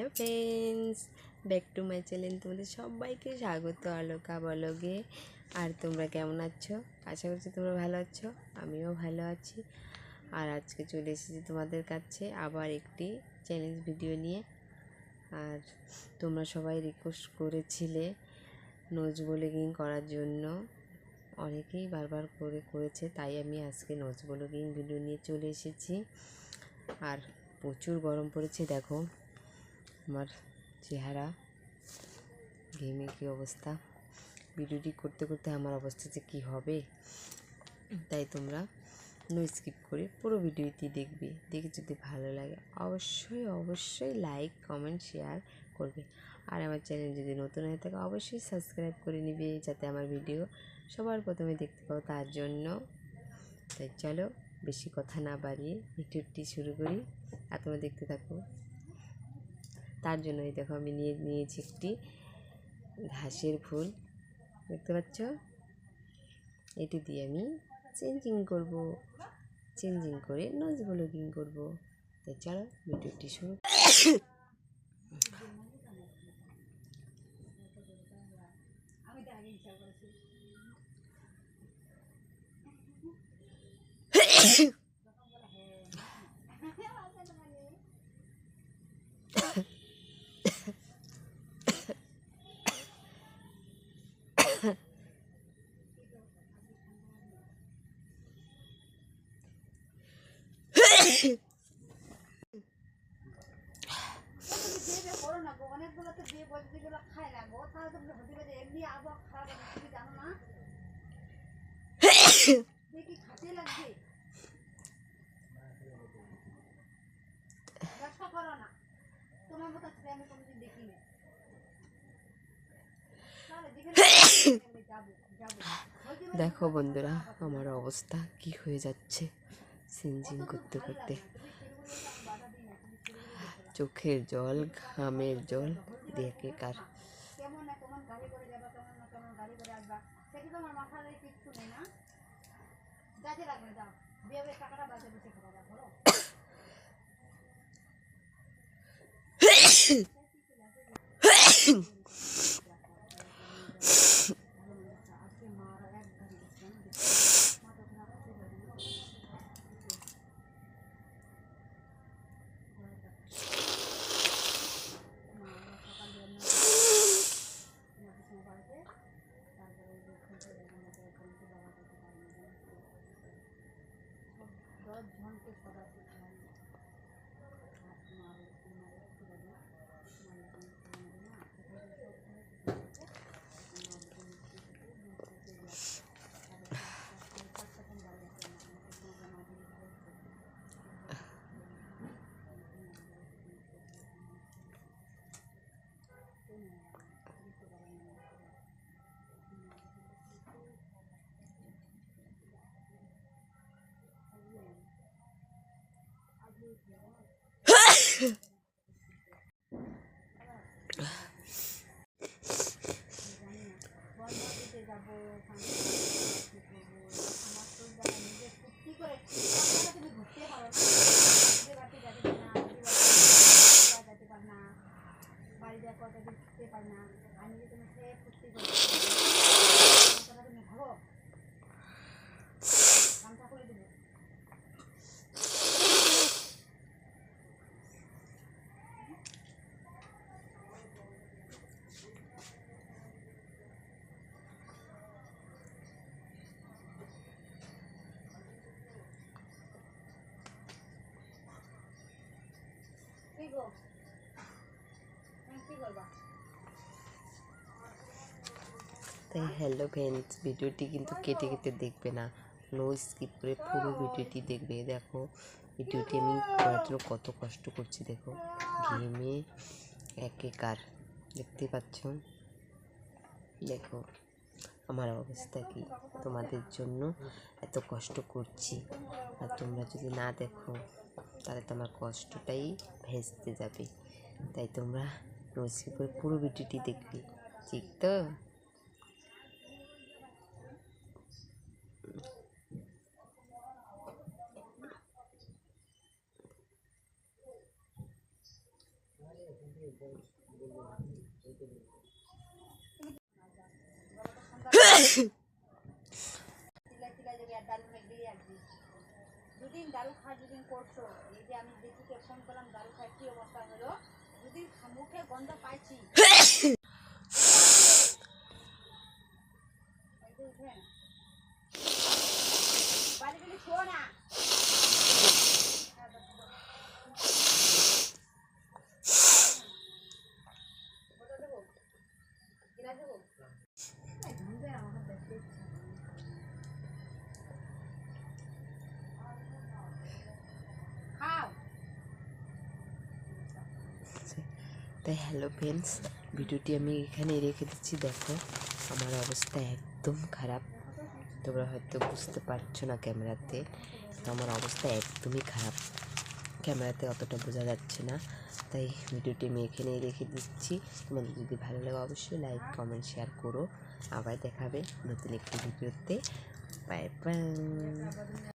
Hello friends, back to my channel. তোমাদের সবাইকে স্বাগত আলোকা ব্লগে। আর তোমরা কেমন আছো? আশা করছি তোমরা ভালো আছো, আমিও ভালো আছি। আর আজকে চলে এসেছি তোমাদের কাছে আবার একটি চ্যালেঞ্জ ভিডিও নিয়ে। আর তোমরা সবাই রিকোয়েস্ট করেছিলে নোজ ব্লগিং করার জন্য, অনেকেই বারবার করেছে, তাই আমি আজকে নোজ ব্লগিং ভিডিও নিয়ে চলে এসেছি। আর প্রচুর গরম পড়েছে, দেখো আমার চেহারা ঘেমে কী অবস্থা। ভিডিওটি করতে করতে আমার অবস্থা যে কী হবে, তাই তোমরা নো স্কিপ করে পুরো ভিডিওটি দেখবে। দেখে যদি ভালো লাগে অবশ্যই অবশ্যই লাইক কমেন্ট শেয়ার করবে। আর আমার চ্যানেল যদি নতুন হয়ে থাকে অবশ্যই সাবস্ক্রাইব করে নিবে, যাতে আমার ভিডিও সবার প্রথমে দেখতে পাও তার জন্য। তাই চলো বেশি কথা না বাড়িয়ে ভিডিওটি শুরু করি, আর তোমরা দেখতে থাকো। তার জন্যই দেখো আমি নিয়েছি একটি ঘাসের ফুল, দেখতে পাচ্ছ। এটি দিয়ে আমি চেঞ্জিং করে নোজ ব্লগিং করবো। তাই চলো ভিডিওটি শুরু। দেখো বন্ধুরা, আমার অবস্থা কি হয়ে যাচ্ছে সিনজিং করতে করতে। চোখের জল, ঘামের জল দেখে কার। তাই হ্যালো ফ্রেন্ডস, ভিডিওটি কিন্তু কেটে কেটে দেখবে না, নো স্কিপ করে পুরো ভিডিওটি দেখবে। দেখো ভিডিওটি আমি করার জন্য কত কষ্ট করছি, দেখো ঘেমে একেকার, দেখতে পাচ্ছ। দেখো আমার অবস্থা কি, তোমাদের জন্য এত কষ্ট করছি, আর তোমরা যদি না দেখো তাহলে তো আমার কষ্টটাই ভেস্তে যাবে। তাই তোমরা নো স্কিপ করে পুরো ভিডিওটি দেখবে, ঠিক তো? দুদিন ডাল খা দুদিন করছো, এই যে আমি দেখি ফোন করলাম ডাল খাই কি অবস্থা হলো, দুদিন মুখে গন্ধ পাইছি। বাড়ি গেলে শো না। তাই হ্যালো ফ্রেন্ডস, ভিডিওটি আমি এখানে রেখে দিচ্ছি। দেখো আমার অবস্থা একদম খারাপ, তোমরা হয়তো বুঝতে পারছো না ক্যামেরাতে, আমার অবস্থা একদমই খারাপ, ক্যামেরাতে অতটা বোঝা যাচ্ছে না। তাই ভিডিওটি আমি এখানেই রেখে দিচ্ছি। তোমাদের যদি ভালো লাগে অবশ্যই লাইক কমেন্ট শেয়ার করো। আবার দেখাবে নতুন একটি ভিডিওতে। Bye bye.